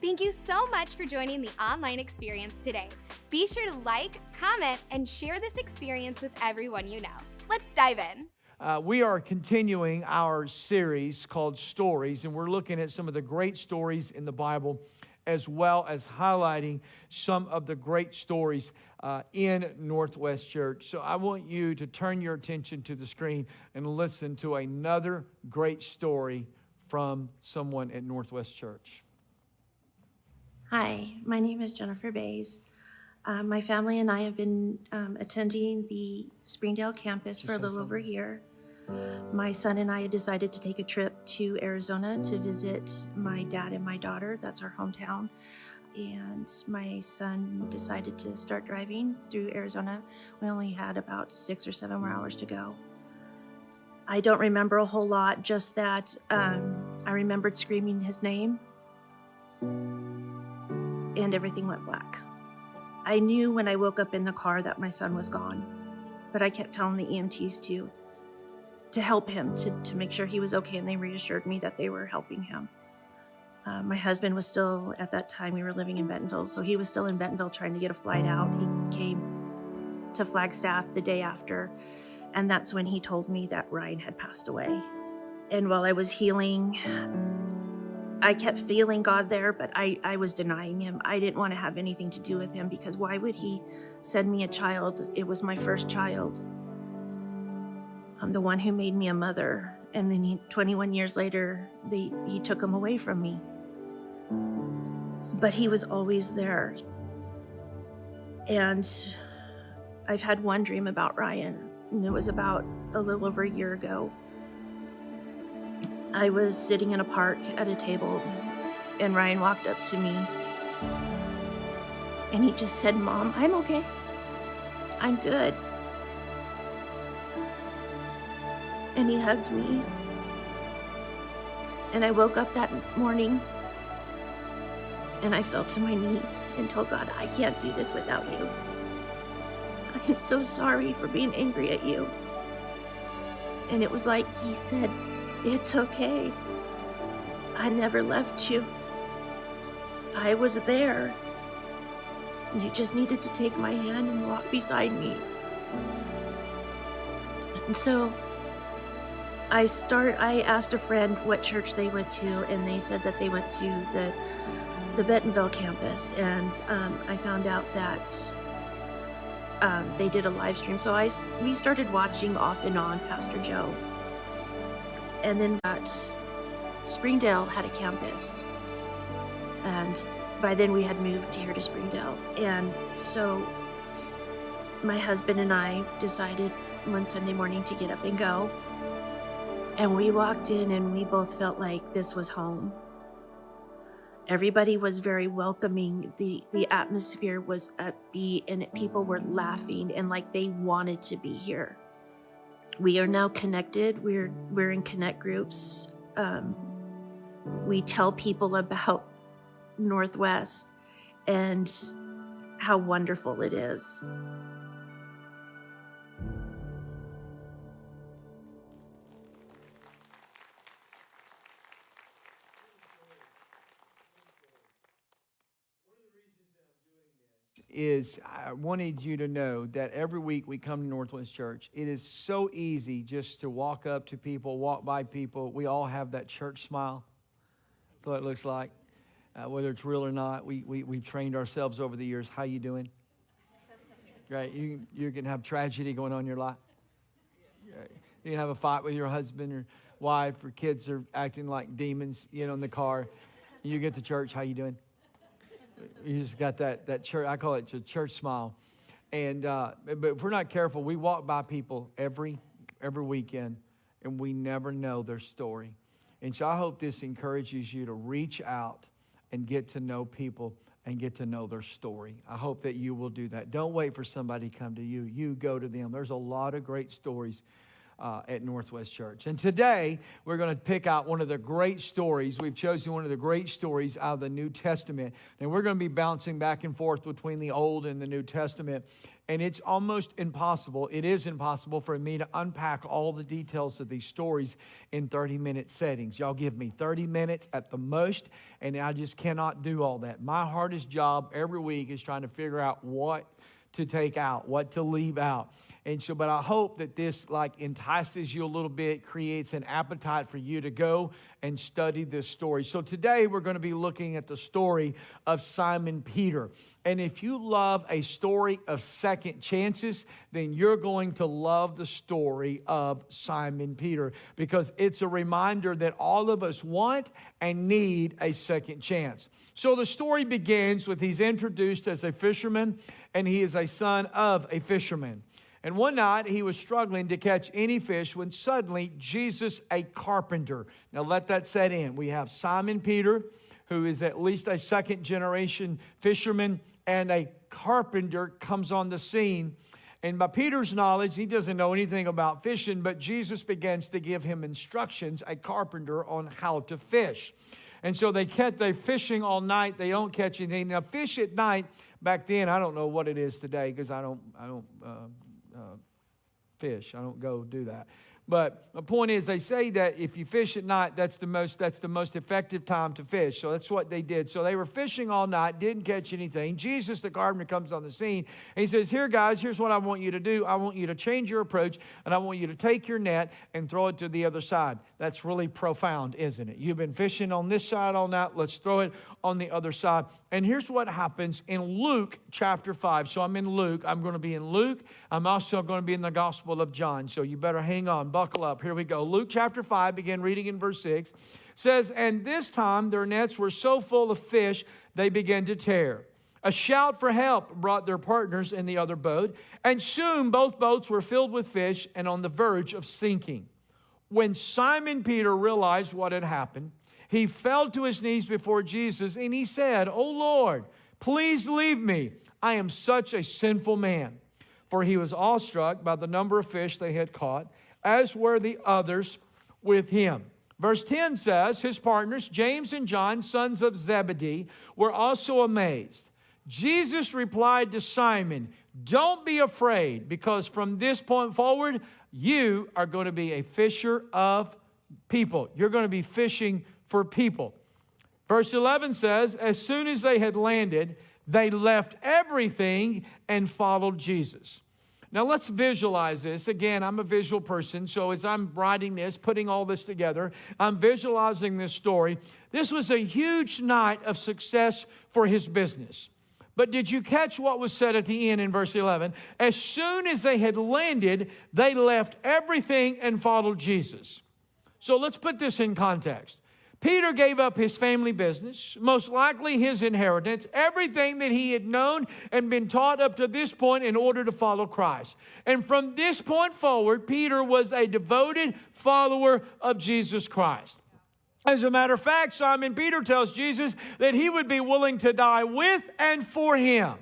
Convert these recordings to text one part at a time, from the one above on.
Thank you so much for joining the online experience today. Be sure to like, comment, and share this experience with everyone you know. Let's dive in. We are continuing our series called Stories, and we're looking at some of the great stories in the Bible, as well as highlighting some of the great stories in Northwest Church. So I want you to turn your attention to the screen and listen to another great story from someone at Northwest Church. Hi, my name is Jennifer Bays. My family and I have been attending the Springdale campus for a little over a year. My son and I decided to take a trip to Arizona to visit my dad and my daughter. That's our hometown. And my son decided to start driving through Arizona. We only had about 6 or 7 more hours to go. I don't remember a whole lot, just that I remembered screaming his name and everything went black. I knew when I woke up in the car that my son was gone, but I kept telling the EMTs to help him, to make sure he was okay, and they reassured me that they were helping him. My husband was still, at that time, we were living in Bentonville, so he was still in Bentonville trying to get a flight out. He came to Flagstaff the day after, and that's when he told me that Ryan had passed away. And while I was healing, I kept feeling God there, but I was denying him. I didn't want to have anything to do with him, because why would he send me a child? It was my first child. I'm the one who made me a mother. And then 21 years later, he took him away from me. But he was always there. And I've had one dream about Ryan, and it was about a little over a year ago. I was sitting in a park at a table, and Ryan walked up to me, and he just said, "Mom, I'm okay. I'm good." And he hugged me. And I woke up that morning, and I fell to my knees and told God, "I can't do this without you. I'm so sorry for being angry at you." And it was like he said, "It's okay. I never left you. I was there. You just needed to take my hand and walk beside me." And so I asked a friend what church they went to, and they said that they went to the Bentonville campus. And I found out that they did a live stream. So we started watching off and on Pastor Joe. And then Springdale had a campus. And by then we had moved here to Springdale. And so my husband and I decided one Sunday morning to get up and go. And we walked in, and we both felt like this was home. Everybody was very welcoming. The atmosphere was upbeat, and people were laughing and like they wanted to be here. We are now connected. We're in connect groups. We tell people about Northwest and how wonderful it is. Is I wanted you to know that every week we come to Northwest Church. It is so easy just to walk up to people, walk by people. We all have that church smile. That's what it looks like. Whether it's real or not, we've trained ourselves over the years. How you doing? Right? You can have tragedy going on in your life. You can have a fight with your husband or wife, or kids are acting like demons, in the car. You get to church, how you doing? You just got that church, I call it a church smile. And but if we're not careful, we walk by people every weekend, and we never know their story. And so I hope this encourages you to reach out and get to know people and get to know their story. I hope that you will do that. Don't wait for somebody to come to you. You go to them. There's a lot of great stories at Northwest Church. And today, we're going to pick out one of the great stories. We've chosen one of the great stories out of the New Testament. And we're going to be bouncing back and forth between the Old and the New Testament. And it's almost impossible. It is impossible for me to unpack all the details of these stories in 30-minute settings. Y'all give me 30 minutes at the most, and I just cannot do all that. My hardest job every week is trying to figure out what to take out, what to leave out. And so, but I hope that this entices you a little bit, creates an appetite for you to go and study this story. So today we're going to be looking at the story of Simon Peter. And if you love a story of second chances, then you're going to love the story of Simon Peter, because it's a reminder that all of us want and need a second chance. So the story begins with he's introduced as a fisherman, and he is a son of a fisherman. And one night he was struggling to catch any fish when suddenly Jesus, a carpenter. Now let that set in. We have Simon Peter, who is at least a second generation fisherman, and a carpenter comes on the scene. And by Peter's knowledge, he doesn't know anything about fishing, but Jesus begins to give him instructions, a carpenter, on how to fish. And so they're fishing all night. They don't catch anything. Now, fish at night, back then, I don't know what it is today, because I don't fish. I don't go do that. But the point is, they say that if you fish at night, that's the most effective time to fish. So that's what they did. So they were fishing all night, didn't catch anything. Jesus, the carpenter, comes on the scene, and he says, "Here, guys, here's what I want you to do. I want you to change your approach, and I want you to take your net and throw it to the other side." That's really profound, isn't it? You've been fishing on this side all night. Let's throw it on the other side. And here's what happens in Luke chapter 5. So I'm in Luke. I'm going to be in Luke. I'm also going to be in the Gospel of John. So you better hang on. Buckle up. Here we go. Luke chapter 5, begin reading in verse 6. Says, "And this time their nets were so full of fish, they began to tear. A shout for help brought their partners in the other boat, and soon both boats were filled with fish and on the verge of sinking. When Simon Peter realized what had happened, he fell to his knees before Jesus, and he said, 'O Lord, please leave me. I am such a sinful man.' For he was awestruck by the number of fish they had caught, as were the others with him." Verse 10 says, his partners, James and John, sons of Zebedee, were also amazed. Jesus replied to Simon, "Don't be afraid, because from this point forward, you are going to be a fisher of people." You're going to be fishing for people. Verse 11 says, as soon as they had landed, they left everything and followed Jesus. Now let's visualize this. Again, I'm a visual person, so as I'm writing this, putting all this together, I'm visualizing this story. This was a huge night of success for his business. But did you catch what was said at the end in verse 11? As soon as they had landed, they left everything and followed Jesus. So let's put this in context. Peter gave up his family business, most likely his inheritance, everything that he had known and been taught up to this point in order to follow Christ. And from this point forward, Peter was a devoted follower of Jesus Christ. As a matter of fact, Simon Peter tells Jesus that he would be willing to die with and for him.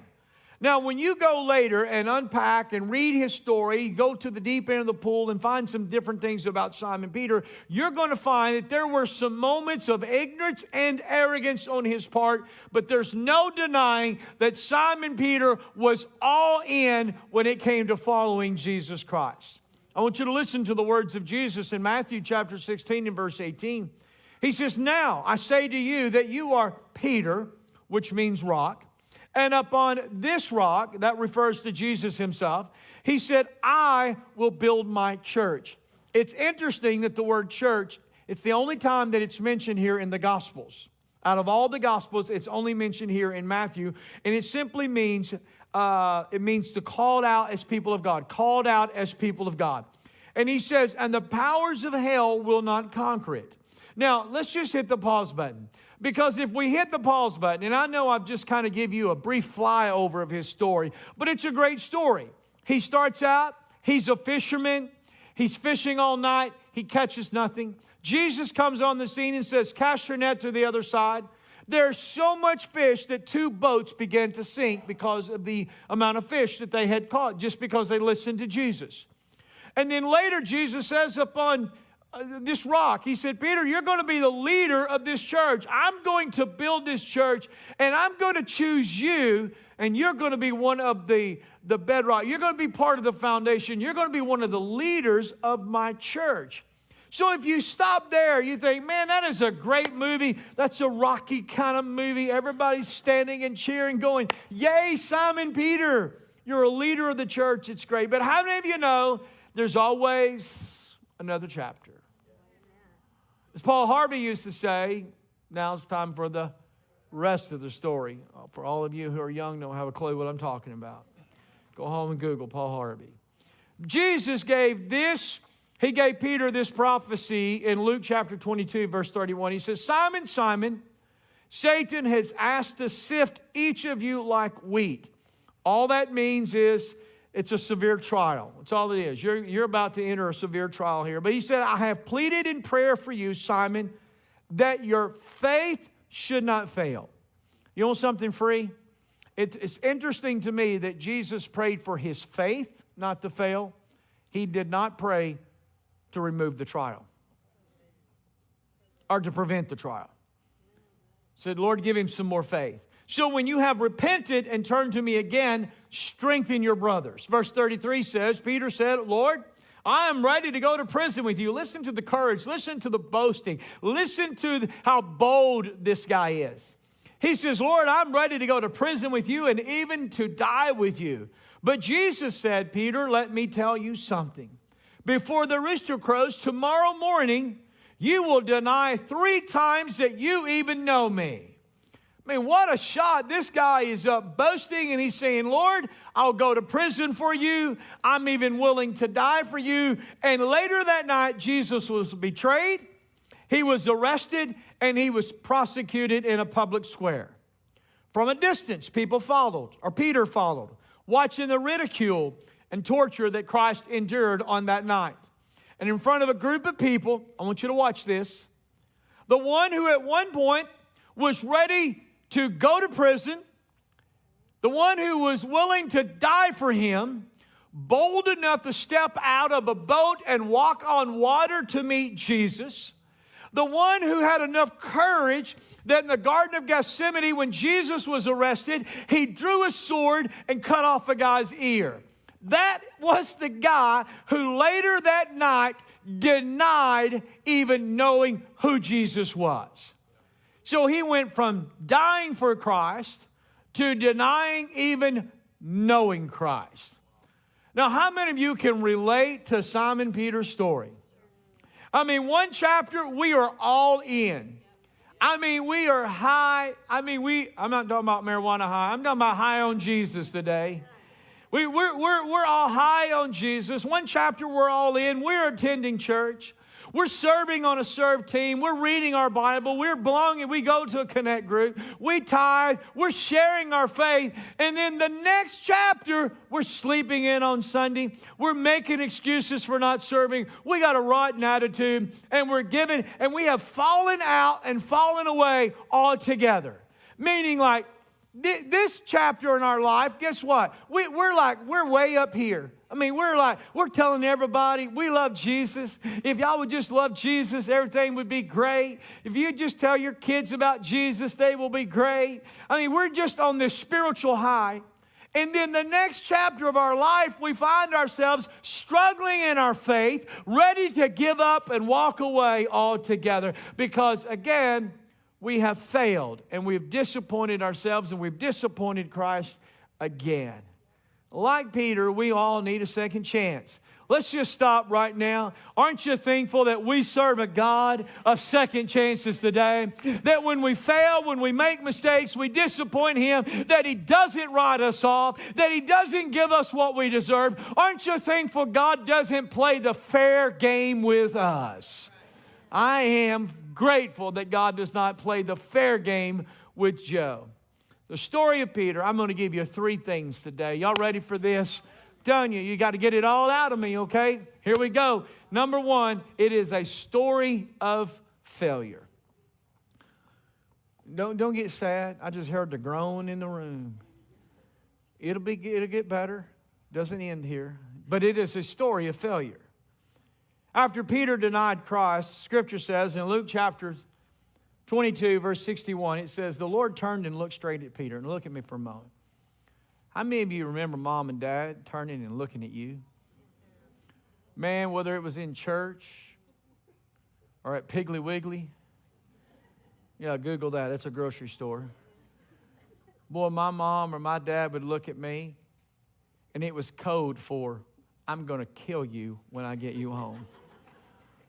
Now, when you go later and unpack and read his story, go to the deep end of the pool and find some different things about Simon Peter, you're going to find that there were some moments of ignorance and arrogance on his part, but there's no denying that Simon Peter was all in when it came to following Jesus Christ. I want you to listen to the words of Jesus in Matthew chapter 16 and verse 18. He says, "Now I say to you that you are Peter," which means rock, "and upon this rock," that refers to Jesus himself, he said, "I will build my church." It's interesting that the word church, it's the only time that it's mentioned here in the Gospels. Out of all the Gospels, it's only mentioned here in Matthew, and it simply means, the called out as people of God, called out as people of God. And he says, "And the powers of hell will not conquer it." Now, let's just hit the pause button. Because if we hit the pause button, and I know I've just kind of give you a brief flyover of his story, but it's a great story. He starts out, he's a fisherman, he's fishing all night, he catches nothing. Jesus comes on the scene and says, "Cast your net to the other side." There's so much fish that 2 boats began to sink because of the amount of fish that they had caught, just because they listened to Jesus. And then later, Jesus says, upon this rock. He said, Peter, you're going to be the leader of this church. I'm going to build this church, and I'm going to choose you, and you're going to be one of the bedrock. You're going to be part of the foundation. You're going to be one of the leaders of my church. So if you stop there, you think, man, that is a great movie. That's a Rocky kind of movie. Everybody's standing and cheering, going, yay, Simon Peter. You're a leader of the church. It's great. But how many of you know there's always another chapter? As Paul Harvey used to say, now it's time for the rest of the story. For all of you who are young, don't have a clue what I'm talking about. Go home and Google Paul Harvey. Jesus gave Peter this prophecy in Luke chapter 22, verse 31. He says, Simon, Simon, Satan has asked to sift each of you like wheat. All that means is it's a severe trial. That's all it is. You're about to enter a severe trial here. But he said, I have pleaded in prayer for you, Simon, that your faith should not fail. You want something free? It's interesting to me that Jesus prayed for his faith not to fail. He did not pray to remove the trial or to prevent the trial. He said, Lord, give him some more faith. So when you have repented and turned to me again, strengthen your brothers. Verse 33 says, Peter said, Lord, I am ready to go to prison with you. Listen to the courage. Listen to the boasting. Listen to how bold this guy is. He says, Lord, I'm ready to go to prison with you and even to die with you. But Jesus said, Peter, let me tell you something. Before the rooster crows tomorrow morning, you will deny 3 times that you even know me. I mean, what a shot. This guy is up boasting and he's saying, Lord, I'll go to prison for you. I'm even willing to die for you. And later that night, Jesus was betrayed. He was arrested and he was prosecuted in a public square. From a distance, people followed, or Peter followed, watching the ridicule and torture that Christ endured on that night. And in front of a group of people, I want you to watch this. The one who at one point was ready to go to prison, the one who was willing to die for him, bold enough to step out of a boat and walk on water to meet Jesus, the one who had enough courage that in the Garden of Gethsemane, when Jesus was arrested, he drew a sword and cut off a guy's ear. That was the guy who later that night denied even knowing who Jesus was. So he went from dying for Christ to denying even knowing Christ. Now, how many of you can relate to Simon Peter's story? I mean, one chapter, we are all in. I mean, we are high. I'm not talking about marijuana high. I'm talking about high on Jesus today. We're all high on Jesus. One chapter, we're all in. We're attending church. We're serving on a serve team. We're reading our Bible. We're belonging. We go to a connect group. We tithe. We're sharing our faith. And then the next chapter, we're sleeping in on Sunday. We're making excuses for not serving. We got a rotten attitude. And we're giving. And we have fallen out and fallen away altogether. Meaning like this chapter in our life, guess what? We're way up here. I mean, we're telling everybody we love Jesus. If y'all would just love Jesus, everything would be great. If you just tell your kids about Jesus, they will be great. I mean, we're just on this spiritual high. And then the next chapter of our life, we find ourselves struggling in our faith, ready to give up and walk away altogether. Because again, we have failed and we've disappointed ourselves and we've disappointed Christ again. Like Peter, we all need a second chance. Let's just stop right now. Aren't you thankful that we serve a God of second chances today? That when we fail, when we make mistakes, we disappoint Him, that He doesn't write us off, that He doesn't give us what we deserve. Aren't you thankful God doesn't play the fair game with us? I am grateful that God does not play the fair game with Joe. The story of Peter, I'm going to give you 3 things today. Y'all ready for this? I'm telling you, you got to get it all out of me, okay? Here we go. Number 1, it is a story of failure. Don't get sad. I just heard the groan in the room. It'll get better. Doesn't end here. But it is a story of failure. After Peter denied Christ, Scripture says in Luke chapter 22, verse 61, it says, the Lord turned and looked straight at Peter. And look at me for a moment. How many of you remember mom and dad turning and looking at you? Man, whether it was in church or at Piggly Wiggly. Yeah, Google that. That's a grocery store. Boy, my mom or my dad would look at me, and it was code for, I'm going to kill you when I get you home.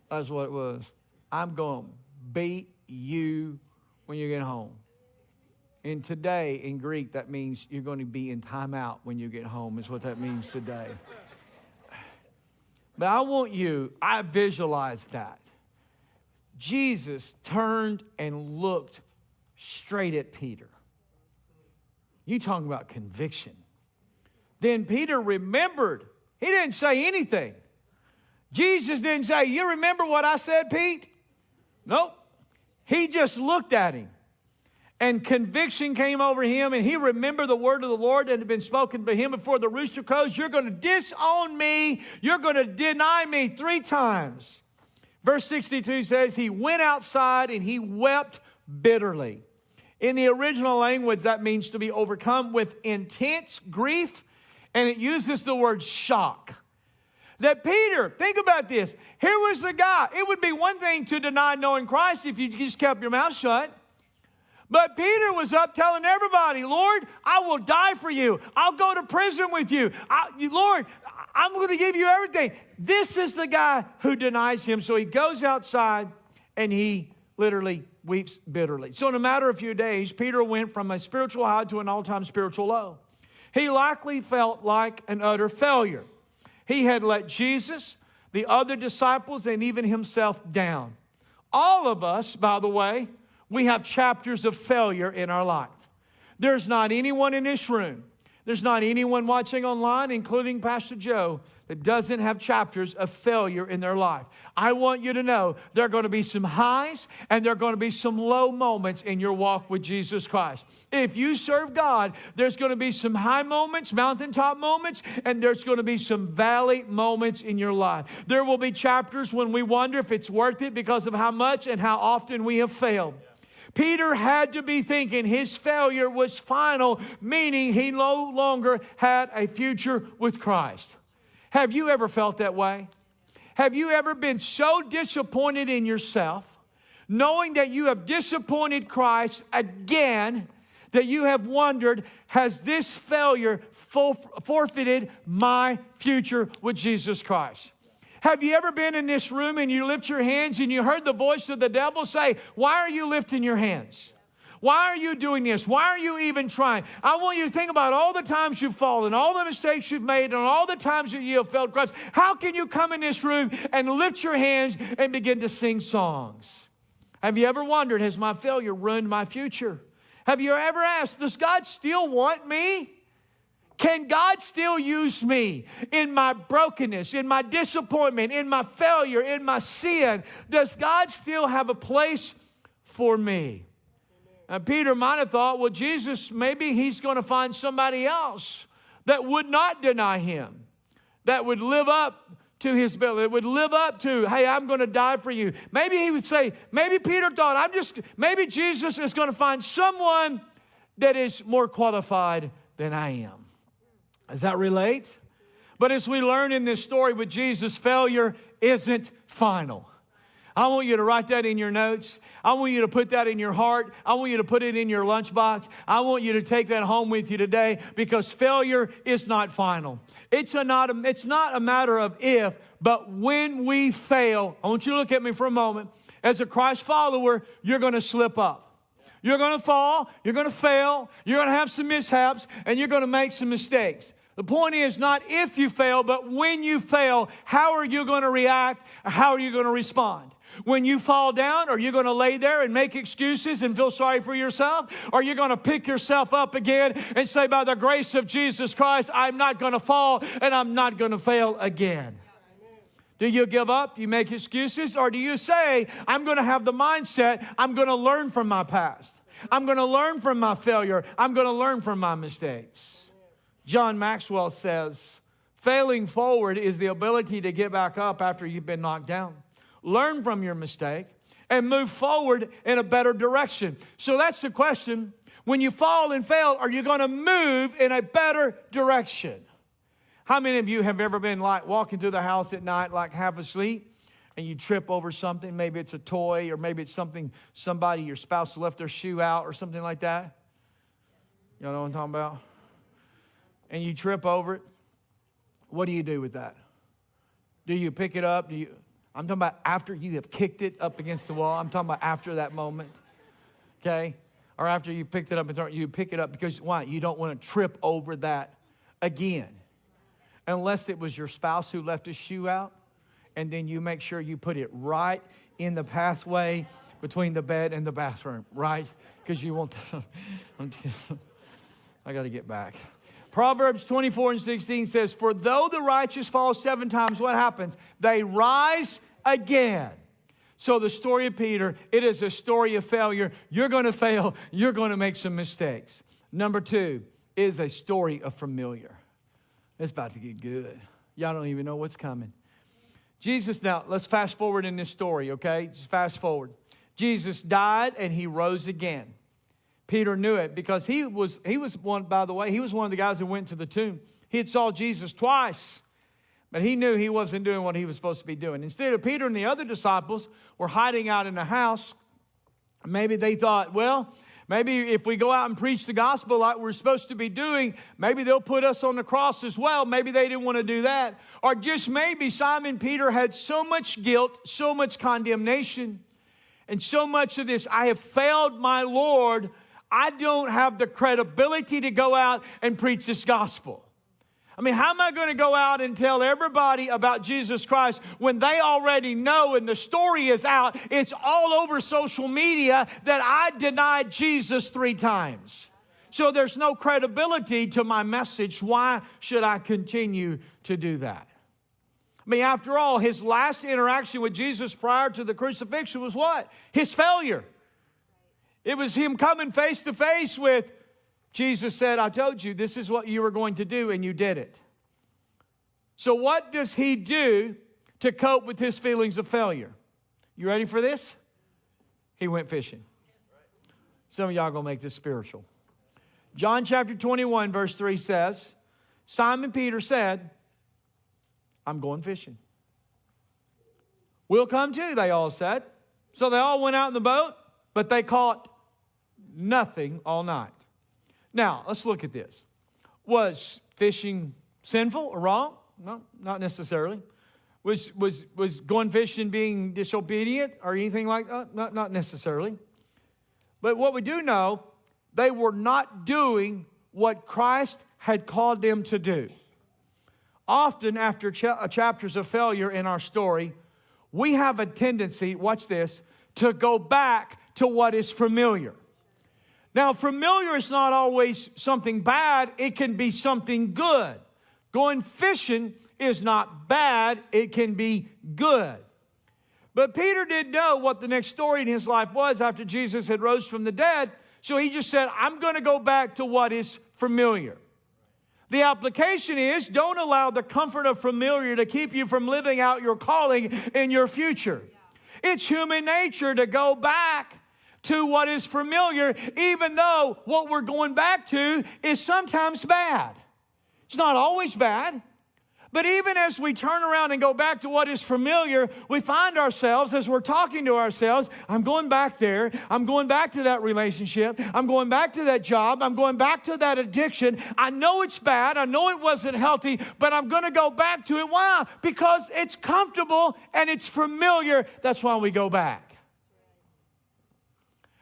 That's what it was. I'm going to beat you when you get home. And today, in Greek, that means you're going to be in timeout when you get home, is what that means today. But I visualize that. Jesus turned and looked straight at Peter. You talking about conviction. Then Peter remembered. He didn't say anything. Jesus didn't say, you remember what I said, Pete? Nope. He just looked at him. And conviction came over him, and he remembered the word of the Lord that had been spoken to him before the rooster crows. You're going to disown me. You're going to deny me 3 times. Verse 62 says, he went outside and he wept bitterly. In the original language, that means to be overcome with intense grief, and it uses the word shock. That Peter, think about this. Here was the guy. It would be one thing to deny knowing Christ if you just kept your mouth shut. But Peter was up telling everybody, Lord, I will die for you. I'll go to prison with you. Lord, I'm going to give you everything. This is the guy who denies him. So he goes outside and he literally weeps bitterly. So in a matter of a few days, Peter went from a spiritual high to an all-time spiritual low. He likely felt like an utter failure. He had let Jesus, the other disciples, and even himself down. All of us, by the way, we have chapters of failure in our life. There's not anyone in this room, there's not anyone watching online, including Pastor Joe, that doesn't have chapters of failure in their life. I want you to know there are going to be some highs and there are going to be some low moments in your walk with Jesus Christ. If you serve God, there's going to be some high moments, mountaintop moments, and there's going to be some valley moments in your life. There will be chapters when we wonder if it's worth it because of how much and how often we have failed. Peter had to be thinking his failure was final, meaning he no longer had a future with Christ. Have you ever felt that way? Have you ever been so disappointed in yourself, knowing that you have disappointed Christ again, that you have wondered, has this failure forfeited my future with Jesus Christ? Have you ever been in this room and you lift your hands and you heard the voice of the devil say, why are you lifting your hands? Why are you doing this? Why are you even trying? I want you to think about all the times you've fallen, all the mistakes you've made, and all the times that you have failed Christ. How can you come in this room and lift your hands and begin to sing songs? Have you ever wondered, has my failure ruined my future? Have you ever asked, does God still want me? Can God still use me in my brokenness, in my disappointment, in my failure, in my sin? Does God still have a place for me? And Peter might have thought, well, Jesus, maybe he's going to find somebody else that would not deny him, that would live up to his bill, that would live up to, hey, I'm going to die for you. Maybe he would say, maybe Peter thought, maybe Jesus is going to find someone that is more qualified than I am. Does that relate? But as we learn in this story with Jesus, failure isn't final. I want you to write that in your notes. I want you to put that in your heart. I want you to put it in your lunchbox. I want you to take that home with you today, because failure is not final. It's not a matter of if, but when we fail. I want you to look at me for a moment. As a Christ follower, you're going to slip up. You're going to fall, you're going to fail, you're going to have some mishaps, and you're going to make some mistakes. The point is not if you fail, but when you fail, how are you going to react? How are you going to respond? When you fall down, are you going to lay there and make excuses and feel sorry for yourself? Or are you going to pick yourself up again and say, by the grace of Jesus Christ, I'm not going to fall and I'm not going to fail again? Do you give up? You make excuses? Or do you say, I'm going to have the mindset, I'm going to learn from my past. I'm going to learn from my failure. I'm going to learn from my mistakes. John Maxwell says, Failing forward is the ability to get back up after you've been knocked down. Learn from your mistake and move forward in a better direction. So that's the question. When you fall and fail, are you going to move in a better direction? How many of you have ever been like walking through the house at night like half asleep and you trip over something? Maybe it's a toy or maybe it's something somebody, your spouse left their shoe out or something like that. You know what I'm talking about? And you trip over it. What do you do with that? Do you pick it up? I'm talking about after you have kicked it up against the wall. I'm talking about after that moment. Okay? Or after you picked it up and you pick it up because why? You don't want to trip over that again. Unless it was your spouse who left a shoe out, and then you make sure you put it right in the pathway between the bed and the bathroom, right? Because you want to. I got to get back. Proverbs 24:16 says, for though the righteous fall 7 times, what happens? They rise again. So the story of Peter, it is a story of failure. You're going to fail. You're going to make some mistakes. Number 2 is a story of familiar. It's about to get good. Y'all don't even know what's coming. Jesus, now let's fast forward in this story, okay? Just fast forward. Jesus died and he rose again. Peter knew it because he was one, by the way, he was one of the guys who went to the tomb. He had saw Jesus twice, but he knew he wasn't doing what he was supposed to be doing. Instead of Peter and the other disciples were hiding out in a house, maybe they thought, well, maybe if we go out and preach the gospel like we're supposed to be doing, maybe they'll put us on the cross as well. Maybe they didn't want to do that. Or just maybe Simon Peter had so much guilt, so much condemnation, and so much of this, I have failed my Lord. I don't have the credibility to go out and preach this gospel. I mean, how am I going to go out and tell everybody about Jesus Christ when they already know and the story is out? It's all over social media that I denied Jesus 3 times. So there's no credibility to my message. Why should I continue to do that? I mean, after all, his last interaction with Jesus prior to the crucifixion was what? His failure. It was him coming face to face with Jesus said, I told you this is what you were going to do, and you did it. So what does he do to cope with his feelings of failure? You ready for this? He went fishing. Some of y'all are going to make this spiritual. John chapter 21, verse 3 says, Simon Peter said, I'm going fishing. We'll come too, they all said. So they all went out in the boat, but they caught nothing all night. Now, let's look at this. Was fishing sinful or wrong? No, not necessarily. Was going fishing being disobedient or anything like that? Not necessarily. But what we do know, they were not doing what Christ had called them to do. Often after chapters of failure in our story, we have a tendency, watch this, to go back to what is familiar. Now, familiar is not always something bad. It can be something good. Going fishing is not bad. It can be good. But Peter didn't know what the next story in his life was after Jesus had rose from the dead. So he just said, I'm going to go back to what is familiar. The application is, don't allow the comfort of familiar to keep you from living out your calling in your future. It's human nature to go back to what is familiar, even though what we're going back to is sometimes bad. It's not always bad. But even as we turn around and go back to what is familiar, we find ourselves, as we're talking to ourselves, I'm going back there. I'm going back to that relationship. I'm going back to that job. I'm going back to that addiction. I know it's bad. I know it wasn't healthy, but I'm going to go back to it. Why? Because it's comfortable and it's familiar. That's why we go back.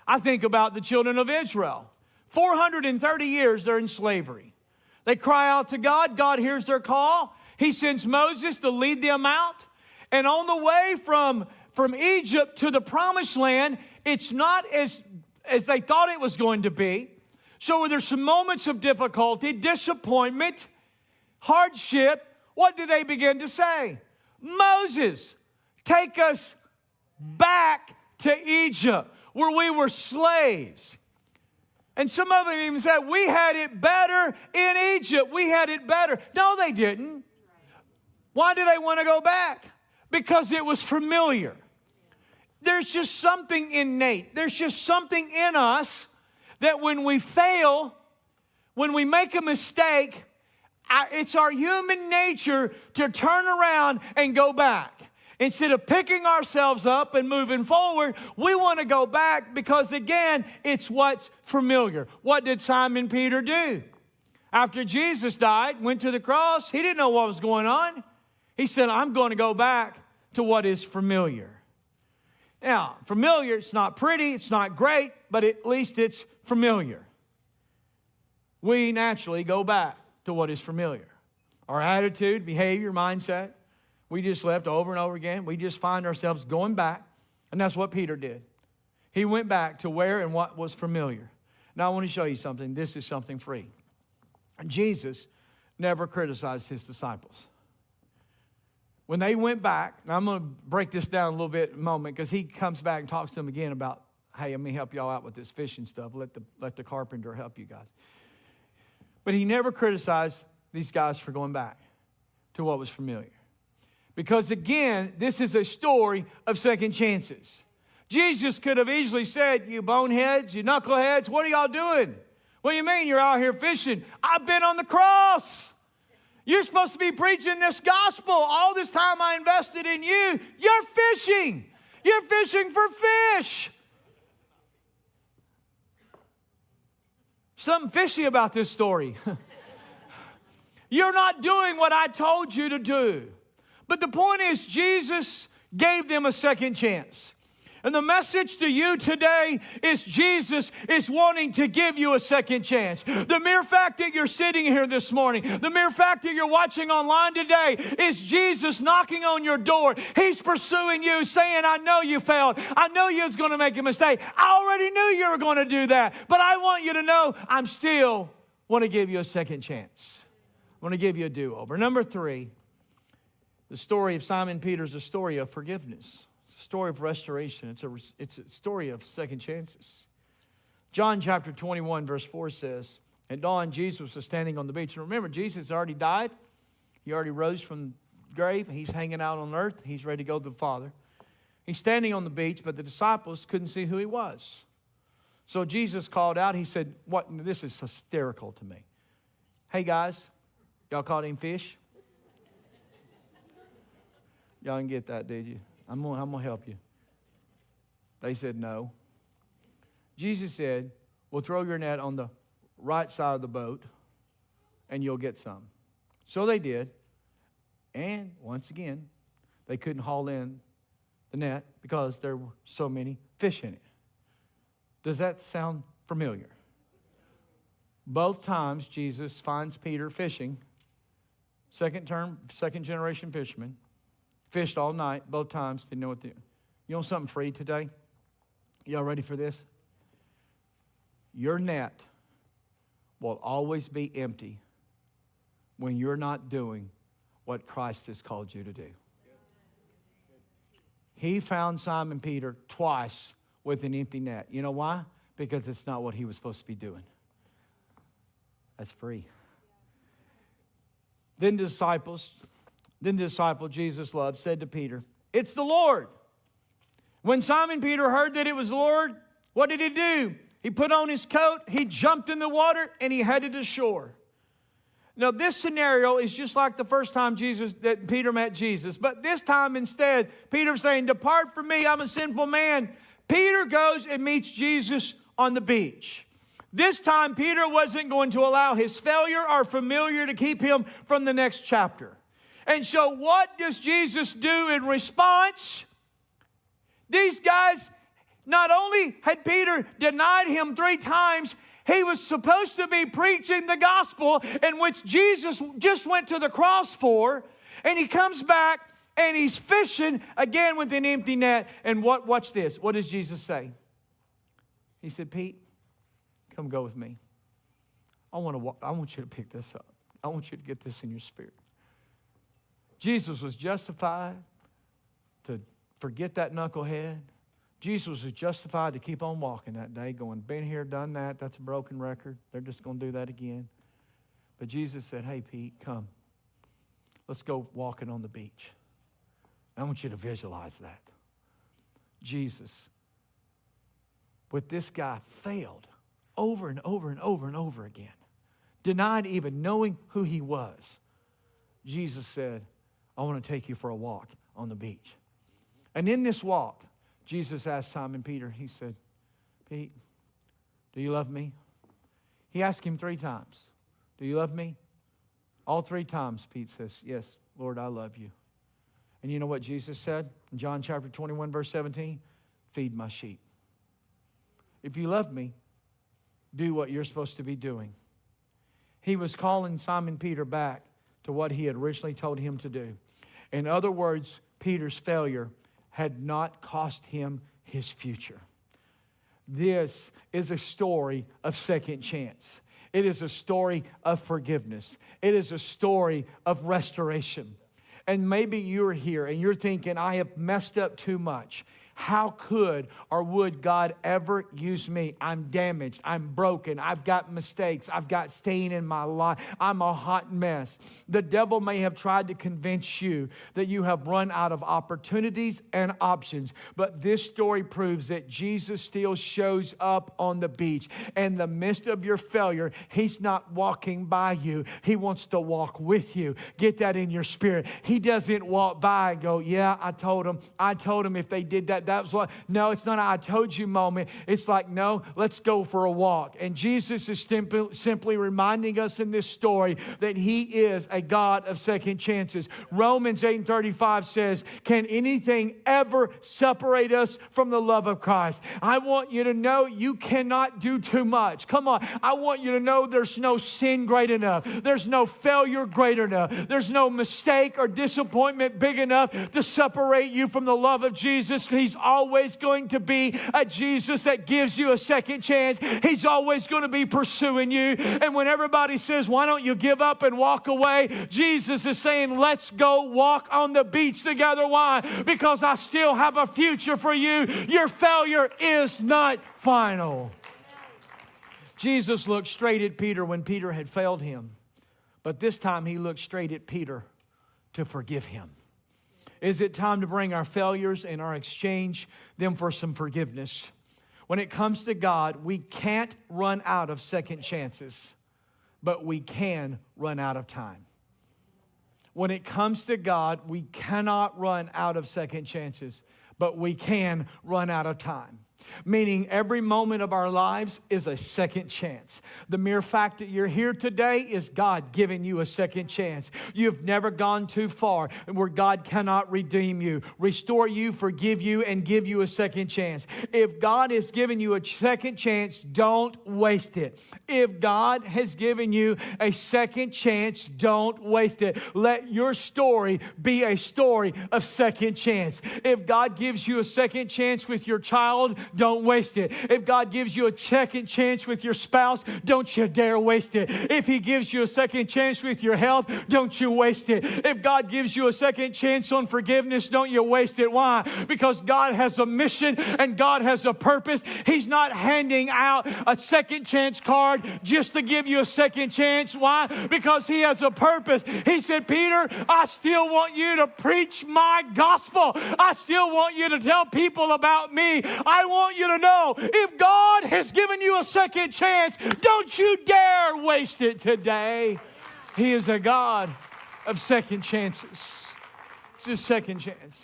I think about the children of Israel. 430 years they're in slavery. They cry out to God. God hears their call. He sends Moses to lead them out. And on the way from Egypt to the promised land, it's not as they thought it was going to be. So there's some moments of difficulty, disappointment, hardship. What do they begin to say? Moses, take us back to Egypt where we were slaves. And some of them even said, we had it better in Egypt. We had it better. No, they didn't. Why do they want to go back? Because it was familiar. There's just something innate. There's just something in us that when we fail, when we make a mistake, it's our human nature to turn around and go back. Instead of picking ourselves up and moving forward, we want to go back because, again, it's what's familiar. What did Simon Peter do? After Jesus died, went to the cross, he didn't know what was going on. He said, I'm going to go back to what is familiar. Now, familiar, it's not pretty, it's not great, but at least it's familiar. We naturally go back to what is familiar. Our attitude, behavior, mindset, we just left over and over again. We just find ourselves going back, and that's what Peter did. He went back to where and what was familiar. Now, I want to show you something. This is something free. Jesus never criticized his disciples. When they went back, and I'm going to break this down a little bit in a moment because he comes back and talks to them again about, hey, let me help y'all out with this fishing stuff. Let the carpenter help you guys. But he never criticized these guys for going back to what was familiar. Because again, this is a story of second chances. Jesus could have easily said, you boneheads, you knuckleheads, what are y'all doing? What do you mean you're out here fishing? I've been on the cross. You're supposed to be preaching this gospel. All this time I invested in you. You're fishing. You're fishing for fish. Something fishy about this story. You're not doing what I told you to do. But the point is, Jesus gave them a second chance. And the message to you today is Jesus is wanting to give you a second chance. The mere fact that you're sitting here this morning, the mere fact that you're watching online today is Jesus knocking on your door. He's pursuing you, saying, I know you failed. I know you was going to make a mistake. I already knew you were going to do that. But I want you to know I'm still want to give you a second chance. I want to give you a do-over. Number 3, the story of Simon Peter is a story of forgiveness. Story of restoration. It's a story of second chances. John chapter 21 verse 4 says, at dawn Jesus was standing on the beach. And remember, Jesus already died. He already rose from the grave. He's hanging out on earth. He's ready to go to the Father. He's standing on the beach, but the disciples couldn't see who he was. So Jesus called out. He said, "What? This is hysterical to me. Hey guys, y'all caught any fish?" Y'all didn't get that, did you? I'm going to help you. They said no. Jesus said, well, throw your net on the right side of the boat and you'll get some. So they did. And once again, they couldn't haul in the net because there were so many fish in it. Does that sound familiar? Both times Jesus finds Peter fishing, second generation fisherman. Fished all night, both times, didn't know what to do. You know something free today? Y'all ready for this? Your net will always be empty when you're not doing what Christ has called you to do. He found Simon Peter twice with an empty net. You know why? Because it's not what he was supposed to be doing. That's free. Then the disciple Jesus loved said to Peter, it's the Lord. When Simon Peter heard that it was the Lord, what did he do? He put on his coat, he jumped in the water, and he headed to shore. Now, this scenario is just like the first time that Peter met Jesus. But this time instead, Peter's saying, depart from me, I'm a sinful man. Peter goes and meets Jesus on the beach. This time, Peter wasn't going to allow his failure or familiar to keep him from the next chapter. And so what does Jesus do in response? These guys, not only had Peter denied him 3 times, he was supposed to be preaching the gospel in which Jesus just went to the cross for. And he comes back and he's fishing again with an empty net. And watch this. What does Jesus say? He said, Pete, come go with me. I want you to pick this up. I want you to get this in your spirit. Jesus was justified to forget that knucklehead. Jesus was justified to keep on walking that day, going, been here, done that. That's a broken record. They're just going to do that again. But Jesus said, hey, Pete, come. Let's go walking on the beach. I want you to visualize that. Jesus, with this guy, failed over and over and over and over again. Denied even knowing who he was. Jesus said, I want to take you for a walk on the beach. And in this walk, Jesus asked Simon Peter, he said, Pete, do you love me? He asked him 3 times, do you love me? All 3 times, Pete says, yes, Lord, I love you. And you know what Jesus said in John chapter 21, verse 17? Feed my sheep. If you love me, do what you're supposed to be doing. He was calling Simon Peter back to what he had originally told him to do. In other words, Peter's failure had not cost him his future. This is a story of second chance. It is a story of forgiveness. It is a story of restoration. And maybe you're here and you're thinking, I have messed up too much. How could or would God ever use me? I'm damaged. I'm broken. I've got mistakes. I've got stain in my life. I'm a hot mess. The devil may have tried to convince you that you have run out of opportunities and options. But this story proves that Jesus still shows up on the beach. In the midst of your failure, He's not walking by you. He wants to walk with you. Get that in your spirit. He doesn't walk by and go, yeah, I told him if they did that, that was what. No, it's not an I told you moment. It's like, no, let's go for a walk. And Jesus is simply reminding us in this story that He is a God of second chances. Romans 8:35 says, can anything ever separate us from the love of Christ? I want you to know you cannot do too much. Come on. I want you to know there's no sin great enough. There's no failure great enough. There's no mistake or disappointment big enough to separate you from the love of Jesus. He's always going to be a Jesus that gives you a second chance. He's always going to be pursuing you. And when everybody says, why don't you give up and walk away? Jesus is saying, let's go walk on the beach together. Why? Because I still have a future for you. Your failure is not final. Jesus looked straight at Peter when Peter had failed him. But this time He looked straight at Peter to forgive him. Is it time to bring our failures and our exchange them for some forgiveness? When it comes to God, we can't run out of second chances, but we can run out of time. When it comes to God, we cannot run out of second chances, but we can run out of time. Meaning every moment of our lives is a second chance. The mere fact that you're here today is God giving you a second chance. You've never gone too far where God cannot redeem you, restore you, forgive you, and give you a second chance. If God has given you a second chance, don't waste it. If God has given you a second chance, don't waste it. Let your story be a story of second chance. If God gives you a second chance with your child, don't waste it. If God gives you a second chance with your spouse, don't you dare waste it. If He gives you a second chance with your health, don't you waste it. If God gives you a second chance on forgiveness, don't you waste it. Why? Because God has a mission and God has a purpose. He's not handing out a second chance card just to give you a second chance. Why? Because He has a purpose. He said, Peter, I still want you to preach my gospel. I still want you to tell people about me. I want you to know, if God has given you a second chance, don't you dare waste it today. He is a God of second chances. It's a second chance.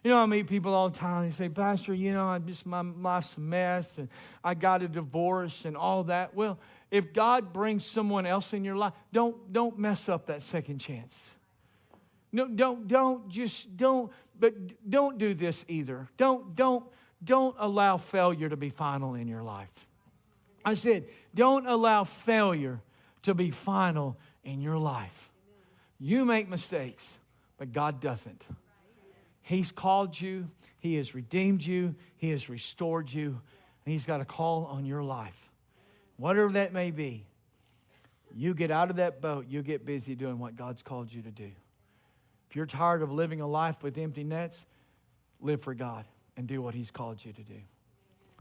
You know, I meet people all the time. They say, Pastor, you know, my life's a mess, and I got a divorce and all that. Well, if God brings someone else in your life, don't mess up that second chance. No, don't do this either. Don't allow failure to be final in your life. I said, don't allow failure to be final in your life. You make mistakes, but God doesn't. He's called you. He has redeemed you. He has restored you. And He's got a call on your life. Whatever that may be, you get out of that boat, you get busy doing what God's called you to do. If you're tired of living a life with empty nets, live for God and do what He's called you to do.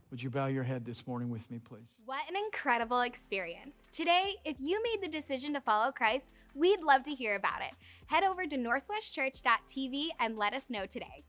Would you bow your head this morning with me, please? What an incredible experience. Today, if you made the decision to follow Christ, We'd love to hear about it. Head over to northwestchurch.tv and let us know today.